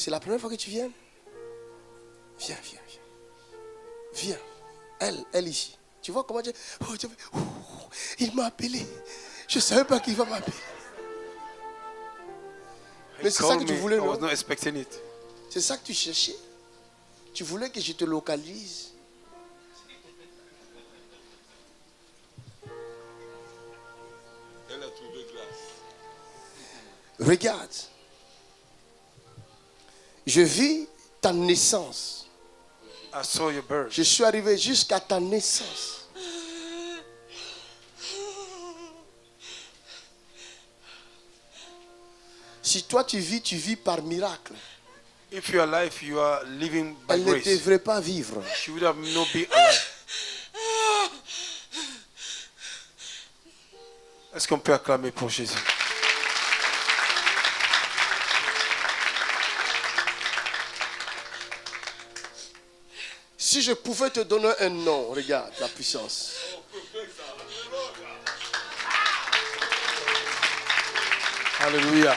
C'est la première fois que tu viens? Viens. Viens. Elle ici. Tu vois comment tu... il m'a appelé. Je ne savais pas qu'il va m'appeler. Mais c'est ça que tu voulais, non? C'est ça que tu cherchais. Tu voulais que je te localise. Elle a trouvé grâce. Regarde. Je vis ta naissance. I saw your birth. Je suis arrivé jusqu'à ta naissance. Si toi tu vis par miracle. If you are alive, you are living by Elle ne grace. devrait pas vivre. She would have not been alive. Est-ce qu'on peut acclamer pour Jésus? Si je pouvais te donner un nom, regarde la puissance. Alléluia.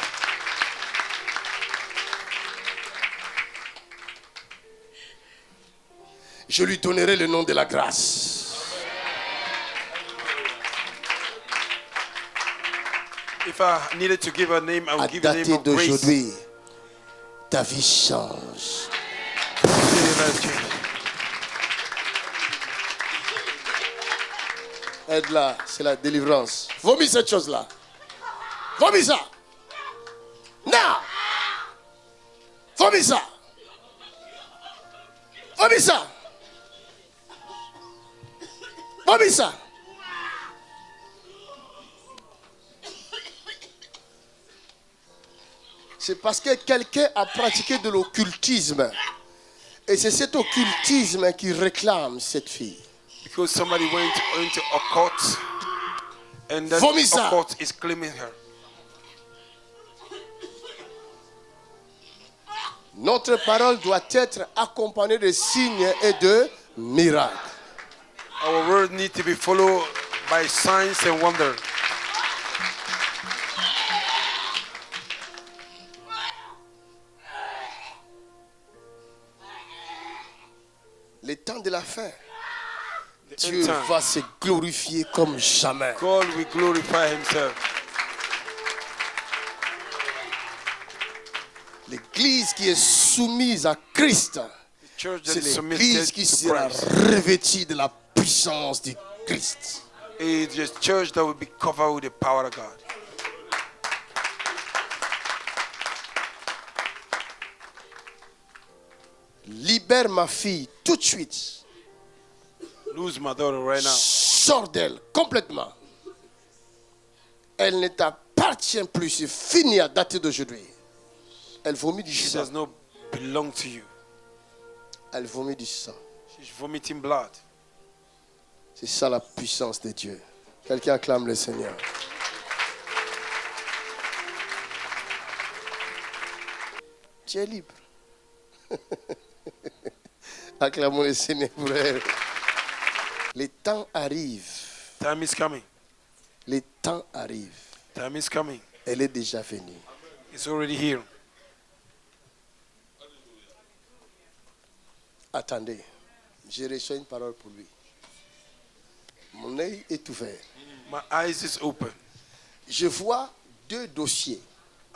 Je lui donnerai le nom de la grâce. If I needed to give a name, I would À give the name dater of grace. d'aujourd'hui, ta vie change. Aide-la, c'est la délivrance. Vomis cette chose-là. Vomis ça. Non. Vomis ça. Vomis ça. Vomis ça. C'est parce que quelqu'un a pratiqué de l'occultisme. Et c'est cet occultisme qui réclame cette fille. Because somebody went into occult, and that Vomisa. occult is claiming her. Notre parole doit être accompagnée de signes et de miracles. Our word needs to be followed by signs and wonders. Le temps de la fin, Dieu va se glorifier comme jamais. God will glorify himself. L'église qui est soumise à Christ, Church that c'est is l'église submitted qui to sera Christ. revêtue de la puissance de Christ. It's a church that will be covered with the power of God. Libère ma fille tout de suite. Lose my daughter right now. Sors d'elle complètement. Elle ne t'appartient plus. C'est fini à dater d'aujourd'hui. Elle vomit du She sang. does not belong to you. Elle vomit du sang. She's vomiting blood. C'est ça la puissance de Dieu. Quelqu'un acclame le Seigneur. Tu es libre. Acclamons le Seigneur pour elle. Les temps arrivent. Time is coming. Les temps arrivent. Time is coming. Elle est déjà venue. It's already here. Attendez, j'ai reçu une parole pour lui. Mon œil est ouvert. My eyes is open. Je vois deux dossiers.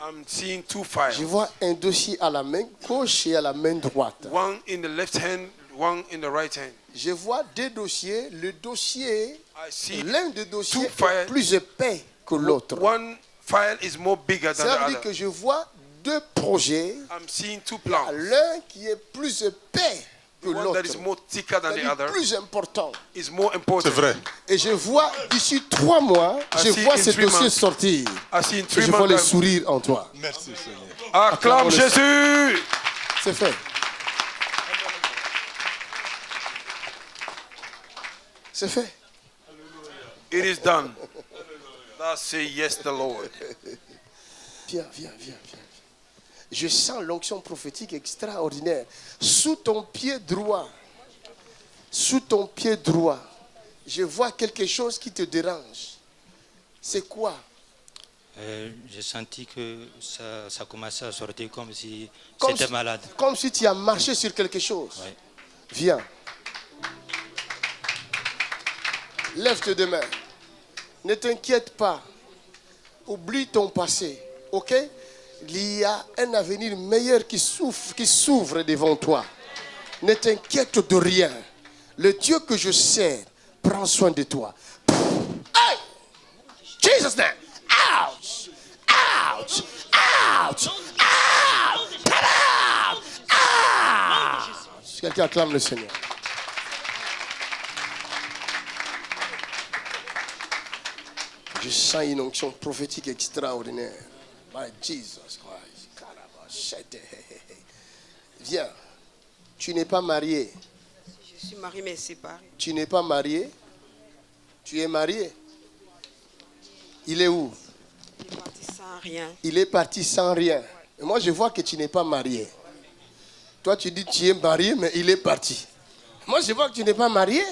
I'm seeing two Je files. vois un dossier à la main gauche et à la main droite. One in the left hand, one in the right hand. Je vois deux dossiers. Le dossier, I see l'un des dossiers two files. est plus épais que l'autre. One file is more bigger than Ça the veut dire other. que je vois deux projets. I'm seeing two plans. L'un qui est plus épais que The one l'autre. that is more thicker than the C'est-à-dire other plus important. is more important. C'est vrai. Et je vois d'ici 3 mois, je see vois in ce 3 dossier months. sortir. I see in Et 3 je vois le months. sourire en toi. Merci Seigneur. Acclame Acclame-le. Jésus. C'est fait. C'est fait. It is done. Thus say yes, the Lord. Viens. Je sens l'onction prophétique extraordinaire. Sous ton pied droit, je vois quelque chose qui te dérange. C'est quoi? J'ai senti que ça commençait à sortir comme si Comme c'était si- malade. Comme si tu as marché sur quelque chose. Ouais. Viens. Lève tes deux mains. Ne t'inquiète pas. Oublie ton passé. Ok? Il y a un avenir meilleur qui s'ouvre devant toi. Ne t'inquiète de rien. Le Dieu que je sers prend soin de toi. Hey! Jesus name. Ouch! Ouch! Ouch! Ouch! Come out! Ouch! Quelqu'un acclame le Seigneur. Je sens une onction prophétique extraordinaire. My Jesus Christ. Viens. Tu n'es pas marié. Je suis mariée mais séparée. Tu n'es pas marié. Tu es marié. Il est où? Il est parti sans rien. Il est parti sans rien. Et moi, je vois que tu n'es pas marié. Toi, tu dis que tu es marié, mais il est parti. Moi, je vois que tu n'es pas marié.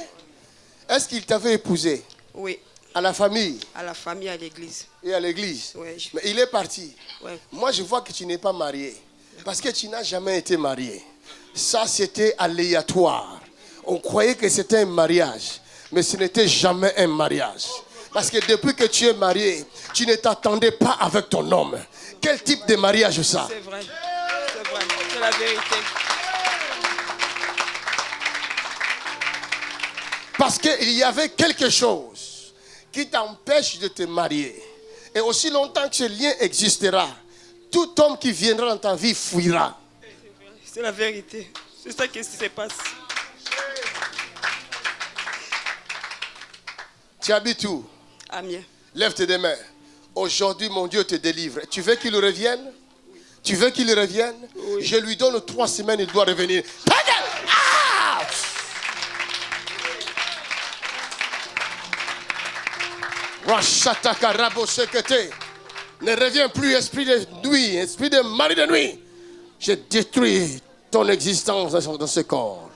Est-ce qu'il t'avait épousé? Oui, À la famille à la famille, à l'église. et à l'église? Ouais, Mais il est parti. ouais. Moi, je vois que tu n'es pas marié. Parce que tu n'as jamais été marié. Ça, c'était aléatoire. On croyait que c'était un mariage. Mais ce n'était jamais un mariage. Parce que depuis que tu es marié, tu ne t'attendais pas avec ton homme. Quel type de mariage ça? C'est vrai. C'est vrai. C'est la vérité. Parce qu'il y avait quelque chose qui t'empêche de te marier. Et aussi longtemps que ce lien existera, tout homme qui viendra dans ta vie fuira. C'est la vérité. C'est ça qui se passe. Tu habites où? Amiens. Lève tes deux mains. Aujourd'hui, mon Dieu te délivre. Tu veux qu'il revienne? Tu veux qu'il revienne? Oui. Je lui donne 3 semaines, il doit revenir. Ah! Rashataka rabo sekete. Ne reviens plus, esprit de nuit, esprit de mari de nuit. Je détruis ton existence dans ce corps.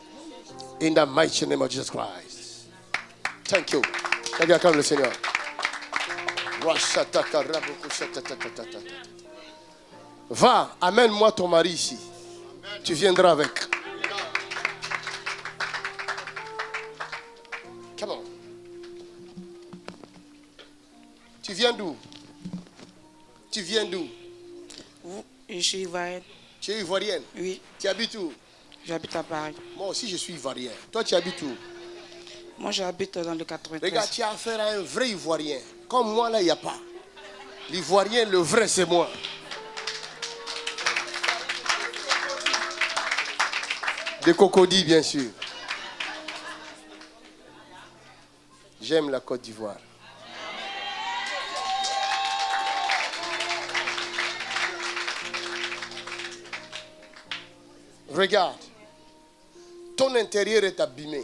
In the mighty name of Jesus Christ. Thank you. Quelqu'un acclame le Seigneur. Va, amène-moi ton mari ici. Tu viendras avec. Come on. Tu viens d'où? Tu viens d'où? Je suis ivoirienne. Tu es ivoirienne? Oui, Tu habites où? j'habite à Paris. Moi aussi, je suis ivoirien. Toi, tu habites où? Moi, j'habite dans le 93. Regarde, tu as affaire à un vrai ivoirien. Comme moi, là, il n'y a pas. L'ivoirien, le vrai, c'est moi. De Cocody, bien sûr. J'aime la Côte d'Ivoire. Regarde. Ton intérieur est abîmé.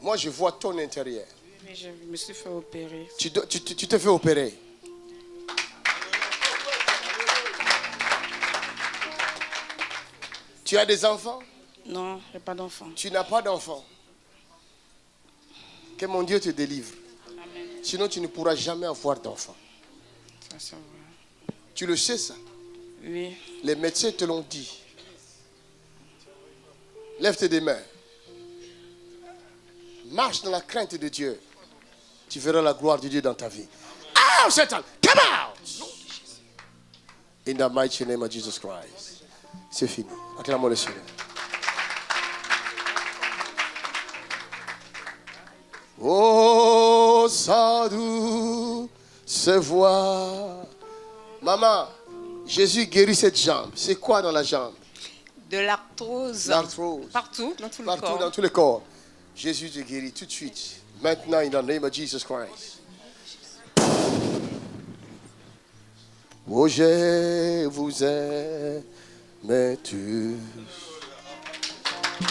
Moi, je vois ton intérieur. Mais je me suis fait opérer. Tu te fais opérer. Tu as des enfants? Non, je n'ai pas d'enfant. Tu n'as pas d'enfants. Que mon Dieu te délivre. Amen. Sinon, tu ne pourras jamais avoir d'enfants. Ça, c'est vrai. Tu le sais, ça? Oui. Les médecins te l'ont dit. Lève tes deux mains. Marche dans la crainte de Dieu. Tu verras la gloire de Dieu dans ta vie. Out, Satan! Come out! In the mighty name of Jesus Christ. C'est fini. Acclamons le Seigneur. Oh, sa douce voix. Maman, Jésus guérit cette jambe. C'est quoi dans la jambe? De l'arthrose. L'arthrose. Partout, dans tout le Partout corps. dans tout le corps. Jésus te guérit tout de suite. Maintenant, in the name of Jesus Christ. Oh, je vous aime tous.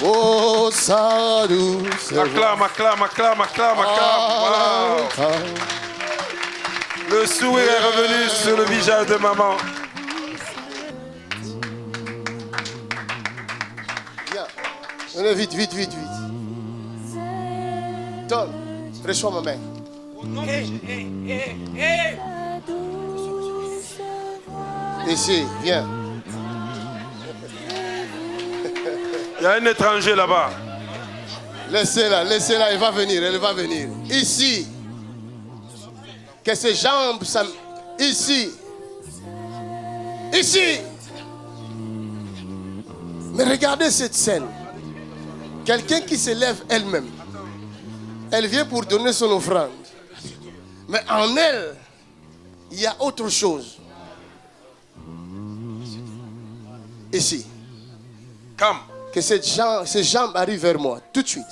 Oh, sa douce voix. Acclame, acclame, acclame, acclame, acclame. Wow. Le sourire est revenu sur le visage de maman. Viens. Venez vite, vite, vite, vite. Tom, reçois ma main. Hey, hey, hey, hey. Ici, viens. Il y a un étranger là-bas. Laissez-la, elle va venir. Ici. Que ses jambes, ici. Mais regardez cette scène. Quelqu'un qui se lève elle-même. Elle vient pour donner son offrande. Mais en elle, il y a autre chose. Ici. Come. Que ces jambes arrivent vers moi, tout de suite.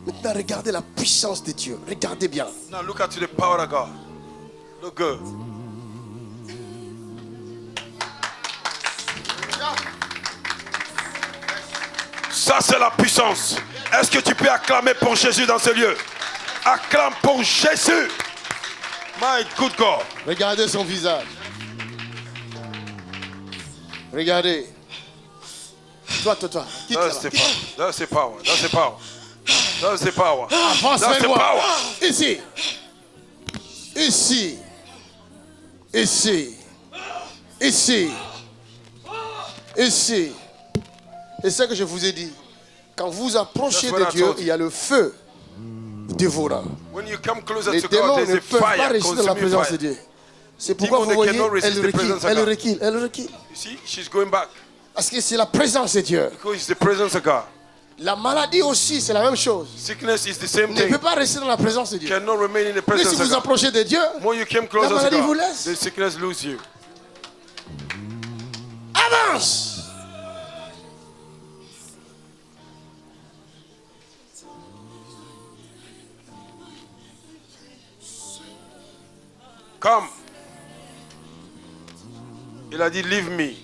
Maintenant, regardez la puissance de Dieu. Regardez bien. Now look at the power of God. Look good. Ça, c'est la puissance. Est-ce que tu peux acclamer pour Jésus dans ce lieu? Acclame pour Jésus. My good God. Regardez son visage. Regardez. Toi. Quitte That's the power. That's the power. That's the power. That's the power. Avance That's vers the moi. power. Ici. C'est ce que je vous ai dit. Quand vous approchez That's what de I Dieu, told you. il y a le feu dévorant. When you come closer Les to démons God, ne there's a peuvent pas fire, rester dans la consuming présence de fire. Dieu. C'est pourquoi Demons, vous voyez, they cannot resist the presence of God. elle recule. You see, she's going back Parce que c'est la présence de Dieu. because it's the presence of God. La maladie aussi, c'est la même chose. Sickness is the same Ne peut thing. pas rester dans la présence de Dieu. Cannot remain in the Mais si presence of vous God. approchez de Dieu, More you came la closer to maladie vous God, laisse. the sickness lose you. Avance. Come. Il a dit, leave me.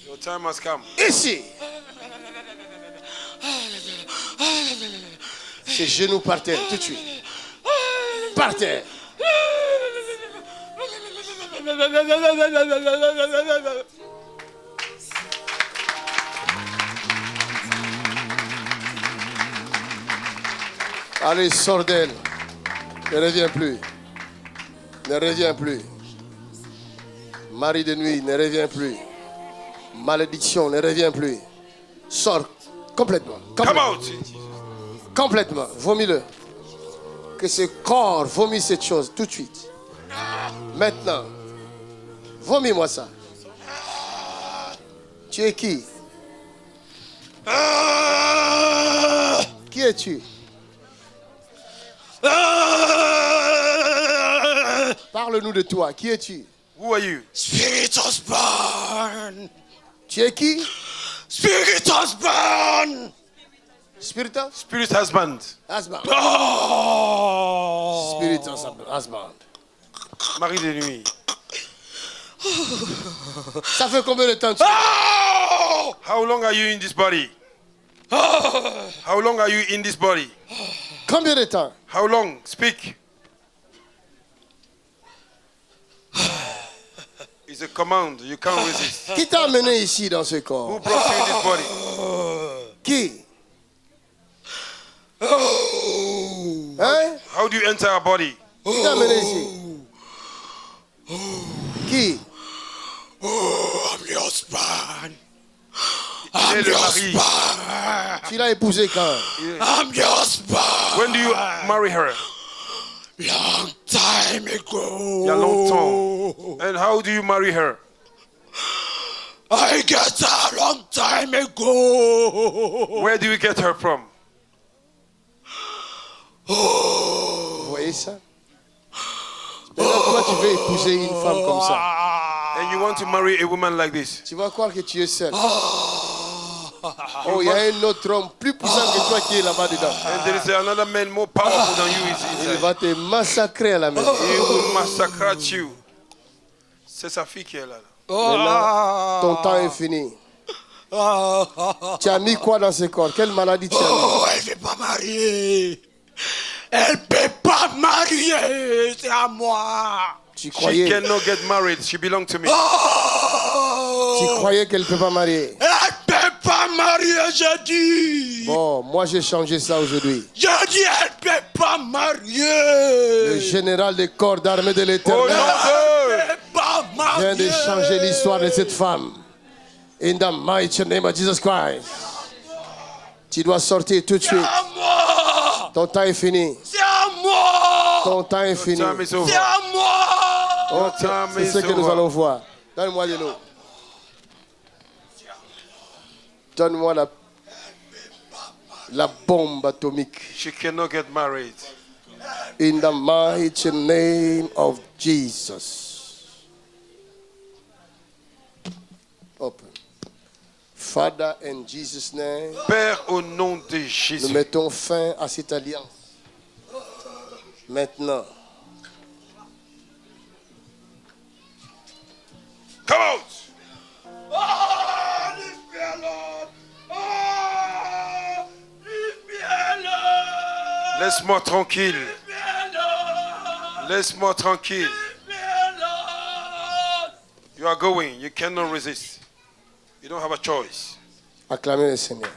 Your time has come. Ici. Ses genoux par terre, tout de suite. Par terre. Allez, sors d'elle. Ne reviens plus. Mari de nuit, ne reviens plus. Malédiction, ne reviens plus. Sors complètement. Come out. Complètement. Vomis-le. Que ce corps vomit cette chose tout de suite. Maintenant. Vomis-moi ça. Tu es qui? Qui es-tu? Parle-nous de toi. Qui es-tu? Who are you? Spirit husband! Tu es qui? Spirit husband! Spirit of Spirit husband. husband. Oh! Spirit of husband. Mari de nuit. Ça fait combien de temps tu Oh! How long are you in this body? How long are you in this body? Combien de temps? How long? Speak. It's a command. You can't resist. Qui t'a amené ici dans ce Who corps? brought you in this body? Qui? Hein? How do you enter a body? Qui t'a amené ici? Qui? I'm your husband! Il est le mari. Tu l'as épousé quand? I'm your husband! When do you marry her? Long time ago! Il y a longtemps. And how do you marry her? I get her long time ago! Where do you get her from? Vous voyez ça? Maintenant, toi, tu veux épouser une femme comme ça. And you want to marry a woman like this? Tu vas croire que tu es seul. Oh, il y a un autre homme plus puissant que toi qui est là-bas dedans. And there is another man more powerful than you is Il inside. va te massacrer à la maison. He will massacre you. C'est sa fille qui est là. Maintenant, ton temps est fini. Tu as mis quoi dans ce corps? Quelle maladie tu as mis? Oh, elle ne veut pas marier! Elle ne peut pas marier! C'est à moi! Tu She croyais, cannot get married. She belongs to me. Oh! tu croyais qu'elle ne peut pas marier. Elle ne peut pas marier, je dis! Bon, moi j'ai changé ça aujourd'hui. Je dis, elle ne peut pas pas marié. Le général des corps d'armée de Au nom l'Éternel de... Pas marié. vient de changer l'histoire de cette femme. In the mighty name of Jesus Christ. Tu dois sortir tout de C'est suite. à moi. Ton temps est fini. C'est à moi. Ton temps est fini. Time is over. C'est à moi. Oh, time c'est is ce que nous over. allons voir. Donne-moi de l'eau. Donne-moi la bombe atomique. She cannot get married. In the mighty name of Jesus. Open. Father, in Jesus' name, Père, au nom de nous Jésus. mettons fin à cette alliance. Maintenant, Come out. Oh, libère-le. Oh, libère-le. Laisse-moi tranquille. Libère-le. Laisse-moi tranquille. Libère-le. You are going. You cannot resist. You don't have a choice. acclamez le Seigneur.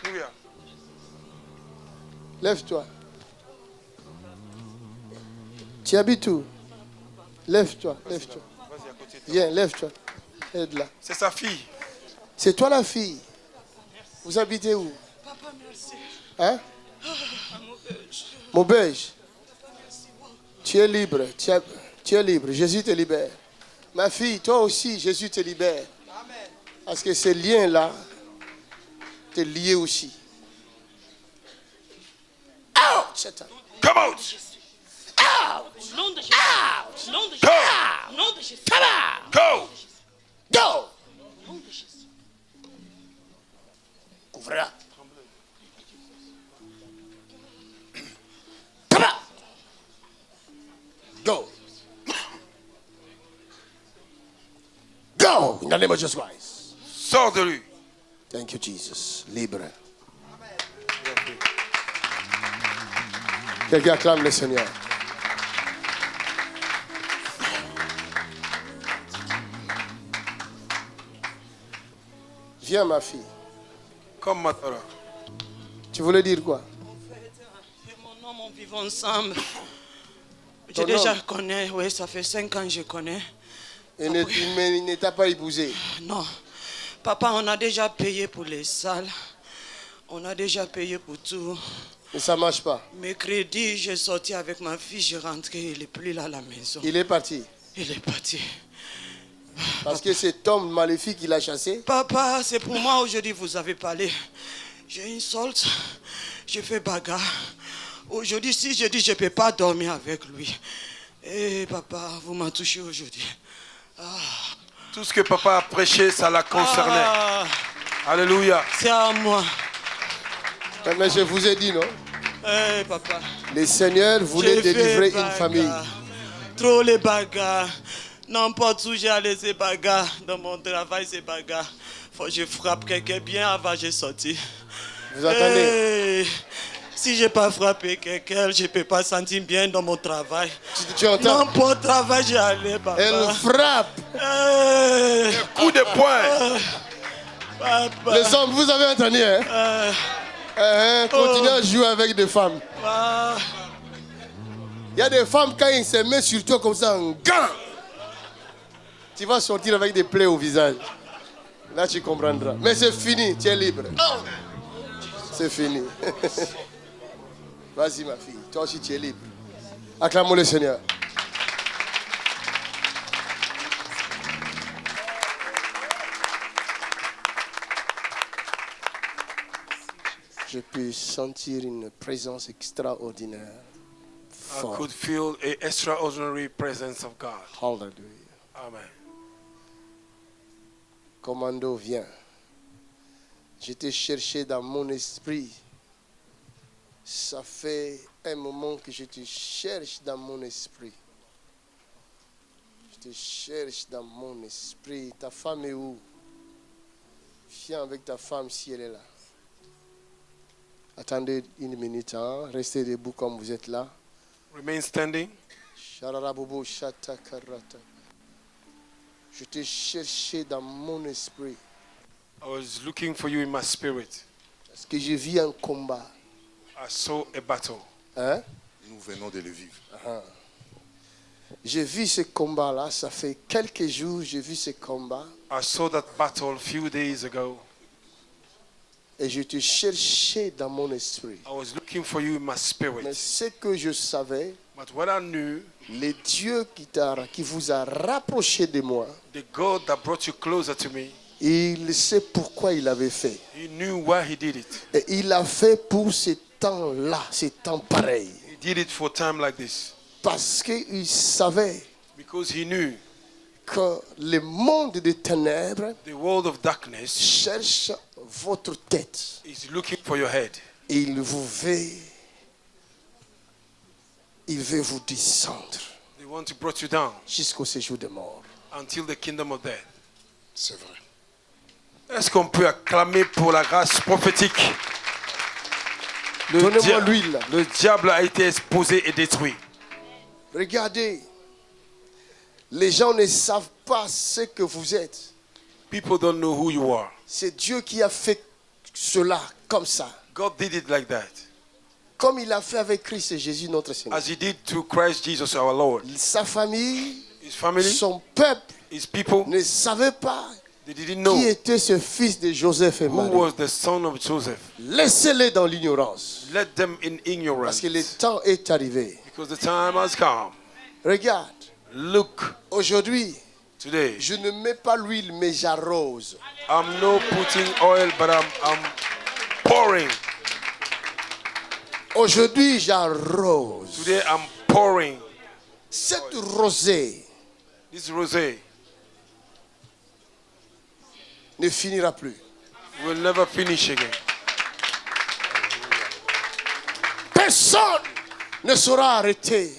Hallelujah. Lève-toi. Tu habites où? Lève-toi, lève-toi. Vas-y, à côté de toi. Viens, lève-toi. Aide là. C'est sa fille. C'est toi la fille. Vous habitez où? Papa, merci. Hein? Maubeuge. Maubeuge. Tu es libre. Tu es libre. Jésus te libère. Ma fille, toi aussi, Jésus te libère. Parce que ces liens-là te lient aussi. Out, Satan. Come out. Au nom de Jésus. Au nom de Jésus. Go. Au nom de Jésus. Go. Go! Au nom de Jésus. Couvre-la. Come out. Go. Go! In the name of Jesus Christ. Sors de lui. Thank you, Jesus. Libre. Quelqu'un acclame le Seigneur. Viens, ma fille. Comme Matara. Tu voulais dire quoi? Et mon homme, on vit ensemble. Je Ton déjà homme? connais, oui, ça fait 5 ans que je connais. Il ne t'a pas épousé. Non. Papa, on a déjà payé pour les salles. On a déjà payé pour tout. Mais ça ne marche pas. Mes crédits, j'ai sorti avec ma fille, j'ai rentré, il n'est plus là à la maison. Il est parti. Il est parti. Parce que cet homme maléfique, il a chassé. Papa, c'est pour moi aujourd'hui, vous avez parlé. J'ai une solte, j'ai fait bagarre. Aujourd'hui, si je dis je ne peux pas dormir avec lui. Eh, papa, vous m'avez touché aujourd'hui. Tout ce que papa a prêché, ça la concernait. Ah, Alléluia. c'est à moi. Mais je vous ai dit, non? Eh, papa. Le Seigneur voulait J'ai fait délivrer une bagarre. famille. Trop les bagarres. N'importe où j'ai allé, c'est bagarre. Dans mon travail, c'est bagarre. Faut que je frappe quelqu'un bien avant de sortir. Vous entendez? Eh, si je n'ai pas frappé quelqu'un, je ne peux pas sentir bien dans mon travail. Tu entends? N'importe travail, j'ai allé, papa. Elle frappe. Eh, Coup de poing. papa. Les hommes, vous avez entendu, hein? Continuez à jouer avec des femmes. Ah, Il y a des femmes, quand ils se mettent sur toi comme ça, en gant, tu vas sortir avec des plaies au visage. Là, tu comprendras. Mais c'est fini, tu es libre. C'est fini. Vas-y, ma fille, toi aussi, tu es libre. Acclamons le Seigneur. Je peux sentir une présence extraordinaire. I could feel an extraordinary presence of God. Hallelujah. Amen. Commando, viens. Je t'ai cherché dans mon esprit. Ça fait un moment que je te cherche dans mon esprit. Je te cherche dans mon esprit. Ta femme est où? Viens avec ta femme si elle est là. Attendez une minute, hein? Restez debout comme vous êtes là. Remain standing. Shararabobo shata karata. Je te cherchais dans mon esprit. I was looking for you in my spirit. Parce que je vis un combat. I saw a battle. Hein? Nous venons de le vivre. J'ai vu ce combat-là. Ça fait quelques jours j'ai vu ce combat. I saw that battle a few days ago. Et je te cherchais dans mon esprit. I was looking for you in my Mais spirit. ce que je savais, But what I knew, le Dieu qui vous a rapproché de moi, the God that brought you closer to me, il sait pourquoi il avait fait. He knew why He did it. Et il a fait pour ce temps-là, ce temps pareil. He did it for a time like this. Parce qu'il savait Because He knew que le monde des ténèbres the world of darkness cherche votre tête. is looking for your head. Et il veut vous descendre They want to bring you down jusqu'au séjour de mort. until the kingdom of death. C'est vrai. Est-ce qu'on peut acclamer pour la grâce prophétique? Donnez-moi l'huile. Le diable a été exposé et détruit. Regardez, les gens ne savent pas ce que vous êtes. People don't know who you are. C'est Dieu qui a fait cela comme ça. God did it like that. Comme il a fait avec Christ et Jésus notre Seigneur. As He did to Christ Jesus our Lord. Sa famille, His family, son peuple His people, ne savait pas they didn't know qui était ce fils de Joseph et who Marie. was the son of Joseph. Laissez-les dans l'ignorance. Let them in Parce ignorance. que le temps est arrivé. Because the time has come. Regarde, Look, aujourd'hui, today, je ne mets pas l'huile, mais j'arrose. I'm not putting oil, but I'm pouring. Aujourd'hui, j'arrose. Today, I'm pouring. Cette rosée This rosé ne finira plus. will never finish again. Personne ne saura arrêter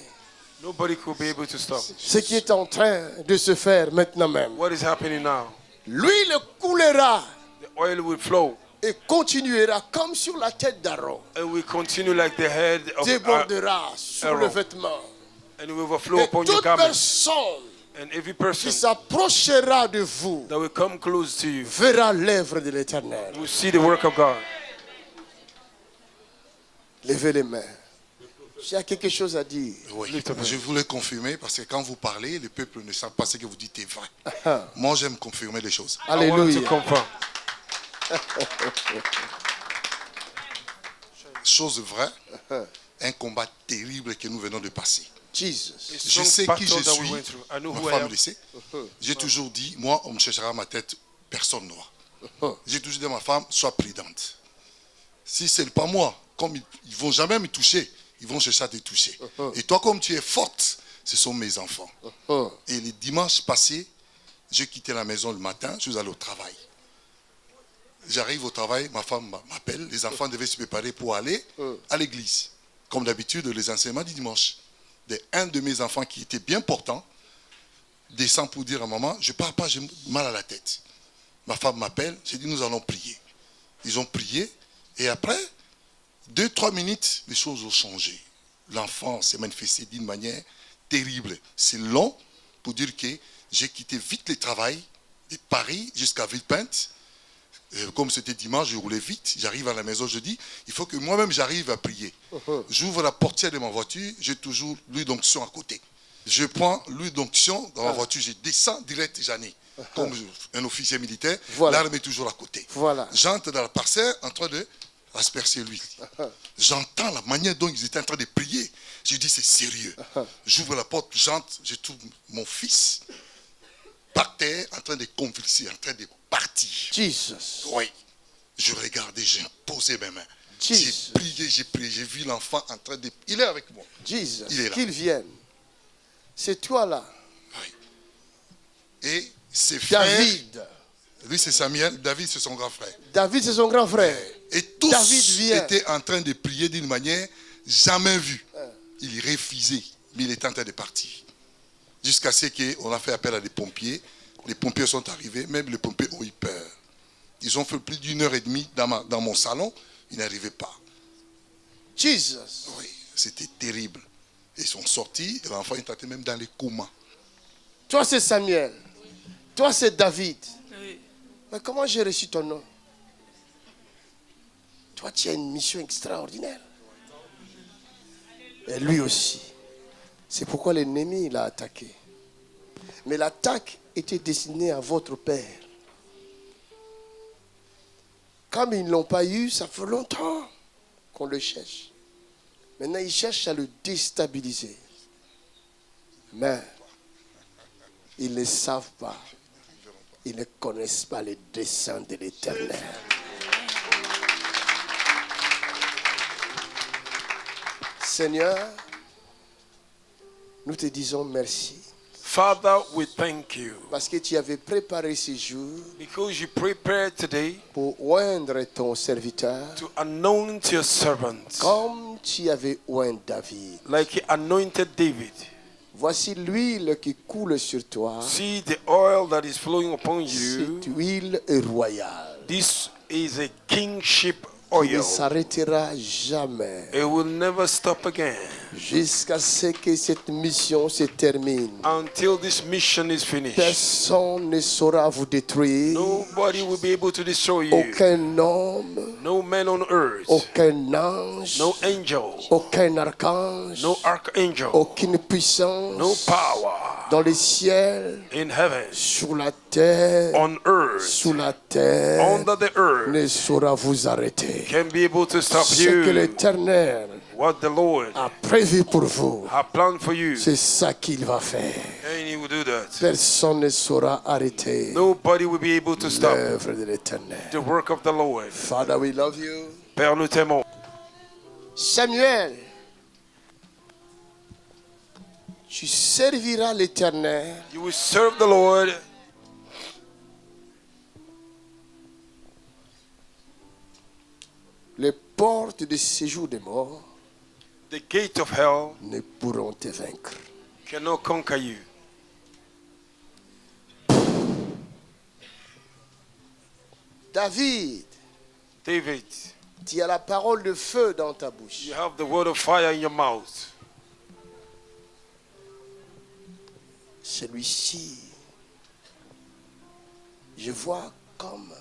Nobody could be able to stop. ce qui est en train de se faire maintenant même. What is happening now? L'huile coulera The oil will flow et continuera comme sur la tête d'Aaron. and will continue like the head of Débordera sur Aaron. le vêtement. and will overflow Et upon your toute garment. personne And every qui person s'approchera de vous that will come close to you verra l'œuvre de l'Éternel. will see the work of God. Levez les mains. J'ai quelque chose à dire. Oui. Lift up. Je voulais confirmer parce que quand vous parlez, le peuple ne sait pas ce que vous dites est vrai. Moi, j'aime confirmer les choses. I want to Alléluia. confirm. Chose vraie, un combat terrible que nous venons de passer. Jesus. A Je strong sais qui battle je that we suis. went through. I know Ma who I femme am. le sait. J'ai toujours dit, moi, on me cherchera ma tête, personne n'aura. J'ai toujours dit à ma femme, sois prudente. Si ce n'est pas moi, comme ils ne vont jamais me toucher, ils vont chercher à te toucher. Et toi, comme tu es forte, ce sont mes enfants. Et le dimanche passé, j'ai quitté la maison le matin, je suis allé au travail. J'arrive au travail, ma femme m'appelle, les enfants devaient se préparer pour aller à l'église. Comme d'habitude, les enseignements du dimanche. Un de mes enfants qui était bien portant descend pour dire à maman, je ne pars pas, j'ai mal à la tête. Ma femme m'appelle, j'ai dit, nous allons prier. Ils ont prié, et après, 2-3 minutes, les choses ont changé. L'enfant s'est manifesté d'une manière terrible. C'est long pour dire que j'ai quitté vite le travail de Paris jusqu'à Villepinte. Comme c'était dimanche, je roulais vite. J'arrive à la maison, je dis, il faut que moi-même j'arrive à prier. J'ouvre la portière de ma voiture, j'ai toujours l'huile d'onction à côté. Je prends l'huile d'onction dans ma voiture, je descends direct, j'en ai. Comme un officier militaire, Voilà. l'arme est toujours à côté. Voilà. J'entre dans la parcelle en train de asperger l'huile. J'entends la manière dont ils étaient en train de prier. Je dis, c'est sérieux. J'ouvre la porte, j'entre, je trouve mon fils par terre en train de convulser, en train de partir. Jesus. Oui. Je regardais, j'ai posé mes mains. Jesus. J'ai prié, j'ai vu l'enfant en train de... Il est avec moi. Jesus. Il est là. Qu'il vienne. C'est toi là. Oui. Et ses frères... David. Lui, c'est Samuel. David, c'est son grand frère. David, c'est son grand frère. Et tous David vient. étaient en train de prier d'une manière jamais vue. Il refusait, mais il était en train de partir. Jusqu'à ce qu'on a fait appel à des pompiers. Les pompiers sont arrivés, même les pompiers ont eu peur. Ils ont fait plus d'1h30 dans mon salon, ils n'arrivaient pas. Jesus. Oui, c'était terrible. Ils sont sortis, et l'enfant est entré même dans les comas. Toi, c'est Samuel. Toi, c'est David. Oui. Mais comment j'ai reçu ton nom? Toi, tu as une mission extraordinaire. Et lui aussi. C'est pourquoi l'ennemi l'a attaqué. Mais l'attaque était destinée à votre père. Comme ils ne l'ont pas eu, ça fait longtemps qu'on le cherche. Maintenant, ils cherchent à le déstabiliser. Mais ils ne savent pas. Ils ne connaissent pas les desseins de l'Éternel. Seigneur, nous te disons merci. Father, we thank you Parce que tu avais préparé ce jour because you prepared today pour oindre ton serviteur to anoint your servant comme tu avais oint David. like you anointed David. Voici l'huile qui coule sur toi. See the oil that is flowing upon you. Cette huile est royale. This is a kingship Il ne oil. s'arrêtera jamais It will never stop again jusqu'à ce que cette mission se termine. until this mission is finished. Personne ne saura vous détruire. Nobody will be able to destroy you. Aucun homme, No man on earth, aucun ange, no angel, aucun archange, no archangel, aucune puissance no power dans les ciels, in heaven, sur la terre, on earth, sous la terre, under the earth ne saura vous arrêter. can be able to stop Ce que you. l'Éternel What the Lord a prévu pour vous, has planned for you, c'est ça qu'il va faire. and He will do that. Personne ne saura arrêter Nobody will be able to stop l'œuvre de l'Éternel. the work of the Lord. Father, we love you. Père, nous t'aimons. Samuel, tu serviras l'Éternel You will serve the Lord. les portes de séjour des morts The gate of hell ne pourront te vaincre. cannot conquer you. David, David, tu as la parole de feu dans ta bouche. you have the word of fire in your mouth. Celui-ci, je vois comme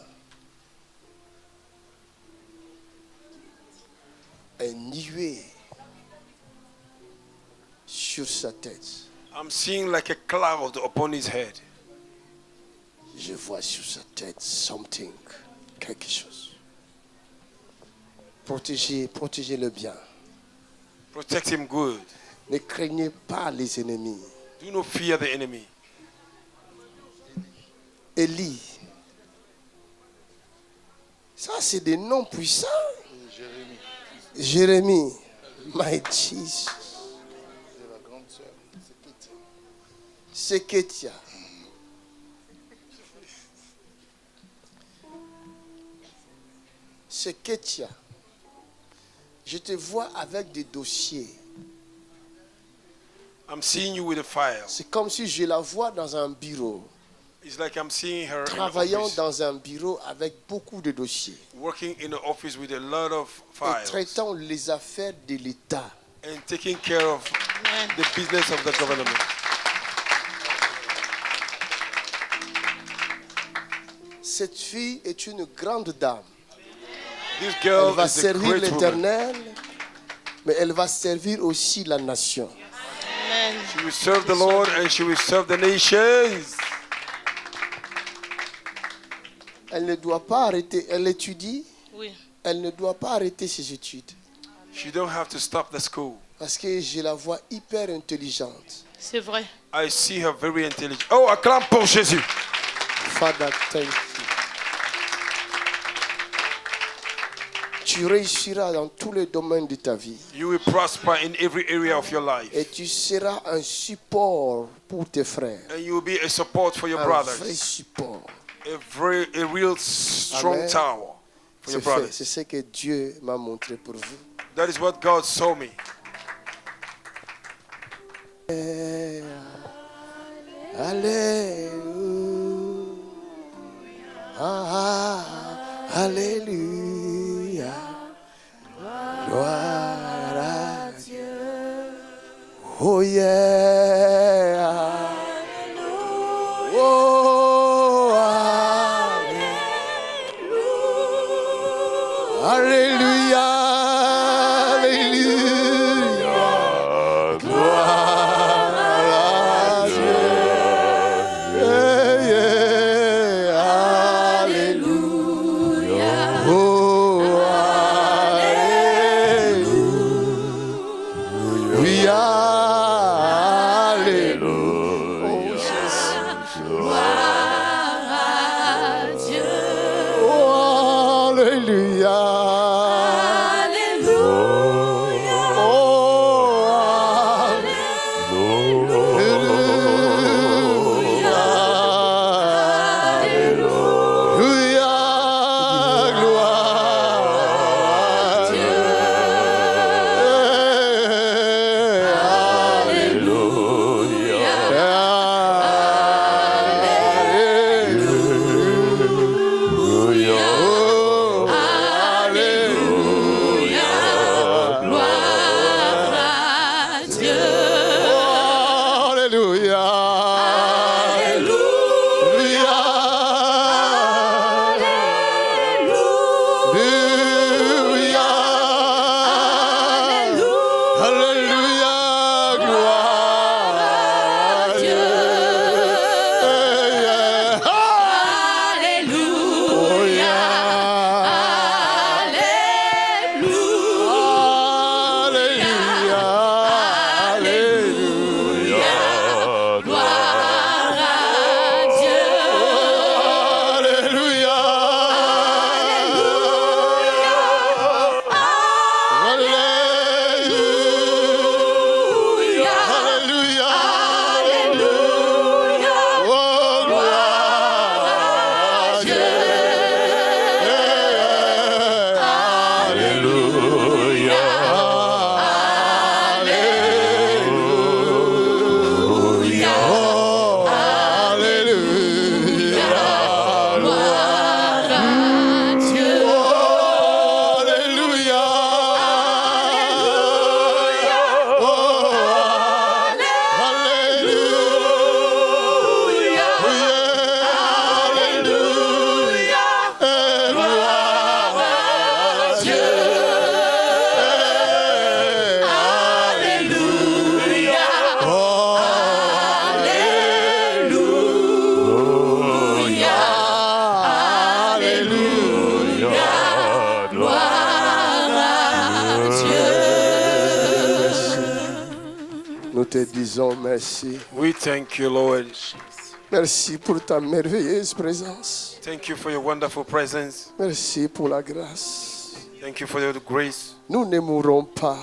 un nuée sur sa tête. I'm seeing like a cloud upon his head. Je vois sur sa tête something, quelque chose. Protégez-le bien. Protect him good. Ne craignez pas les ennemis. Do not fear the enemy. Élie. Ça, c'est des noms puissants. Jérémie. My Jesus. Seketia. Seketia. Je te vois avec des dossiers. I'm seeing you with a file. C'est comme si je la vois dans un bureau. It's like I'm seeing her in an Travaillant office, dans un bureau avec beaucoup de dossiers. working in an office with a lot of Et files traitant les affaires de l'État. and taking care of the business of the government. Cette fille est une grande dame. This Elle girl va is a servir great woman. l'Éternel, mais elle va servir aussi la nation. She will serve the Lord and she will serve the nations. Elle ne doit pas arrêter. Elle étudie. Oui. Elle ne doit pas arrêter ses études. She don't have to stop the school. Parce que je la vois hyper intelligente. C'est vrai. I see her very intelligent. Oh, acclame pour Jésus. Father, thank you. Tu réussiras dans tous les domaines de ta vie. You will prosper in every area of your life. Et tu seras un support pour tes frères. And you will be a support for your Un vrai brothers. support. A real strong Amen. tower for your C'est fait. brothers. C'est ce que Dieu m'a montré pour vous. That is what God saw me. Alléluia. Gloire à Dieu. Oh yeah. Oh te disons merci. We thank you, Lord. Merci pour ta merveilleuse présence. Thank you for your wonderful presence. Merci pour la grâce. Thank you for your grace. Nous ne mourrons pas.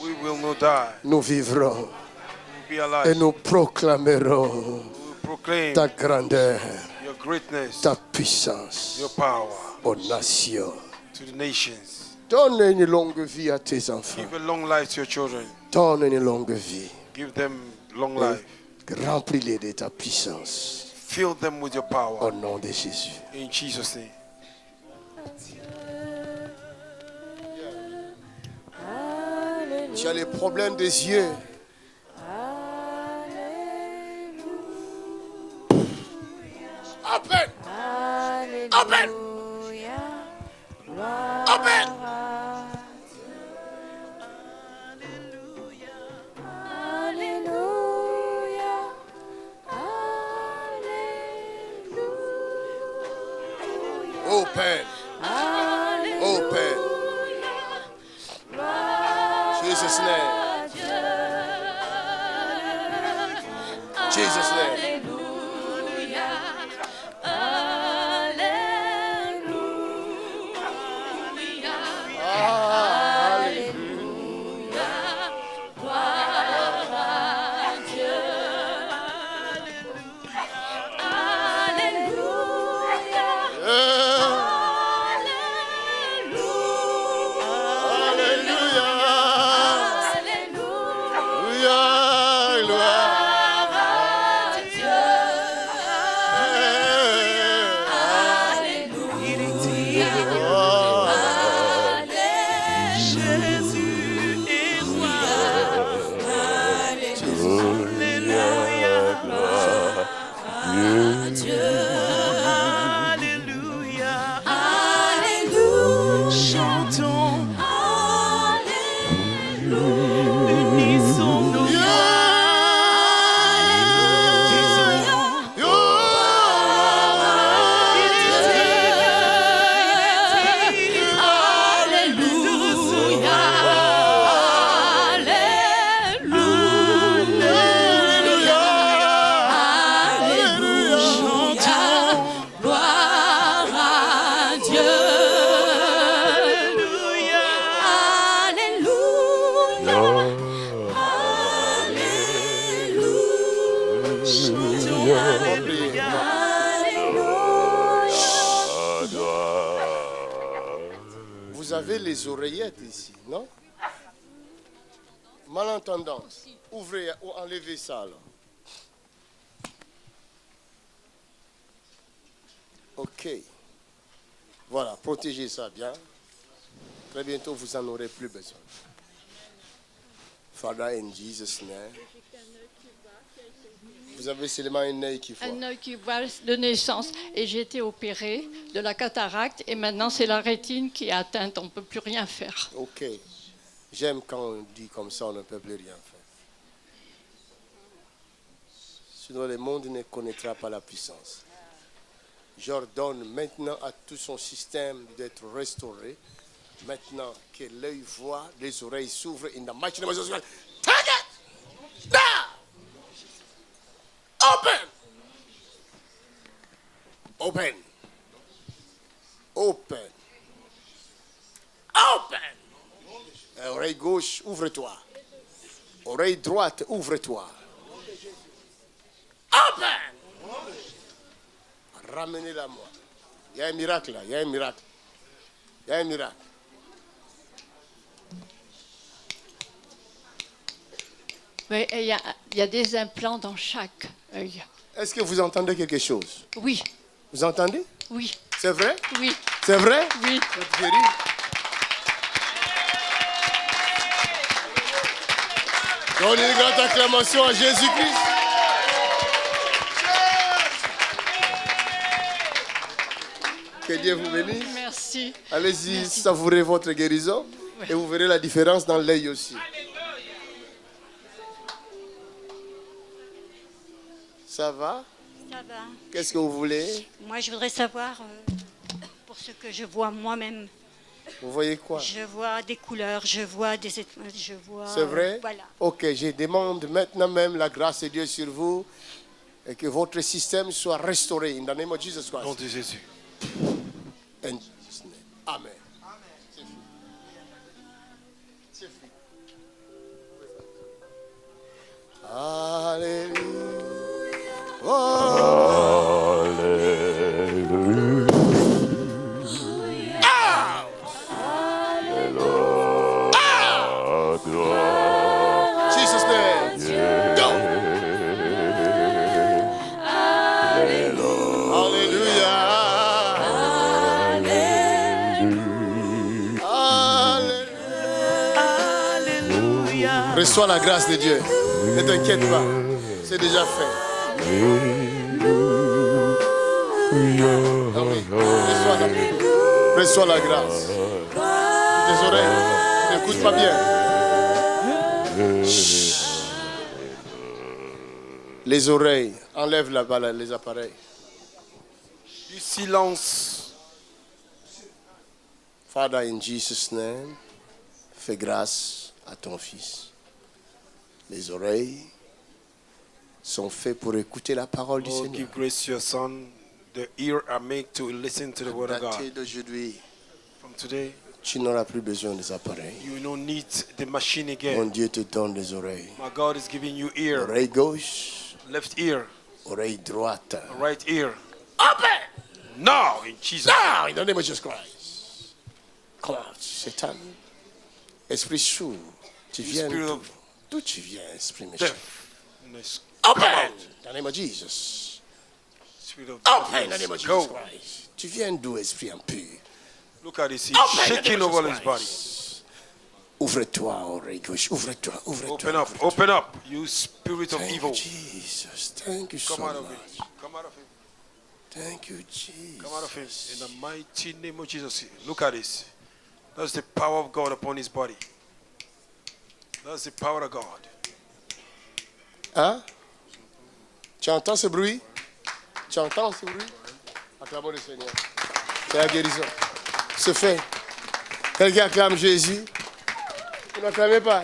We will not die. Nous vivrons We'll be et alive. nous proclamerons We will proclaim ta grandeur, your greatness, ta puissance your power aux nations. to the nations. Donne une longue vie à tes enfants. Give a long life to your children. Donne une longue vie. Give them long life. Remplis-les de ta puissance. Fill them with your Au power. nom de Jésus. In Jesus' name. Tu as les problèmes des yeux. Open! Open! Open! Open! Open! Jesus' name. Jesus' name. Vous avez les oreillettes ici, non? Malentendance. Ouvrez ou enlevez ça alors. Ok. Voilà, protégez ça bien. Très bientôt, vous n'en aurez plus besoin. Father, in Jesus' name. Vous avez seulement un œil qui voit. Un œil qui voit de naissance. Et j'ai été opérée de la cataracte et maintenant c'est la rétine qui est atteinte. On ne peut plus rien faire. Ok. J'aime quand on dit comme ça, on ne peut plus rien faire. Sinon, le monde ne connaîtra pas la puissance. J'ordonne maintenant à tout son système d'être restauré. Maintenant que l'œil voit, les oreilles s'ouvrent. In the mighty name of Jesus. Take it! Now! Open! Open! Open! Open! Oreille gauche, ouvre-toi. Oreille droite, ouvre-toi. Open! Ramenez-la moi. Il y a un miracle là, il y a un miracle. Il y a un miracle. Oui, il y a des implants dans chaque œil. Est-ce que vous entendez quelque chose? Oui, Vous entendez? oui, C'est vrai? oui, C'est vrai? oui. Vous êtes guéri. Donnez une grande acclamation à Jésus-Christ. Que Dieu vous bénisse. Merci. Allez-y, savourez votre guérison et vous verrez la différence dans l'œil aussi. Ça va? Ça va. Qu'est-ce que vous voulez? Moi, je voudrais savoir, pour ce que je vois moi-même, Vous voyez quoi? Je vois des couleurs, je vois des étoiles, je vois... C'est vrai? Voilà. Ok, je demande maintenant même la grâce de Dieu sur vous et que votre système soit restauré. In the name of Jesus Nom Christ. de Jésus. In Jesus' name. Amen. C'est fini. Alléluia. Jesus' name. Go. Alléluia. Reçois la grâce de Dieu. Ne t'inquiète pas. C'est déjà fait. Reçois la grâce. Tes oreilles n'écoutent pas bien. Chut. Les oreilles, enlève là-bas les appareils. Du silence. Father, in Jesus' name, fais grâce à ton fils. Les oreilles sont faites pour écouter la parole du Oh, Seigneur. give grace to your son. The ear are made to listen to the word of Daté God. d'aujourd'hui, From today, tu n'auras plus besoin des appareils. you will not need the machine Mon again. Dieu te donne des oreilles. My God is giving you ear. Oreille gauche, Left ear, oreille droite. right ear. Open! Now, in Jesus' Now, in the name of Jesus Christ. Come out, Satan. Esprit sourd, tu You viens spirit d'où? of D'où tu viens, esprit méchant? deafness. Open! Come out. In the name of Jesus. Spirit of Open in the name of deafness. Jesus Go. Christ. Tu viens d'où, esprit impur? Look at this. He's Open in the shaking name of over Jesus his body. Christ. Ouvre-toi, oreille gauche. Ouvre-toi, ouvre-toi. Open up. ouvre-toi. Open up. You spirit of Thank evil. you, Jesus. Thank you so Come out of much. it. Come out of him. Thank you, Jesus. Come out of him. In the mighty name of Jesus. Look at this. That's the power of God upon his body. That's the power of God. Hein? Tu entends ce bruit? Tu entends ce bruit? Acclamons le Seigneur. C'est la guérison. C'est fait. Quelqu'un acclame Jésus. Vous n'acclamez pas?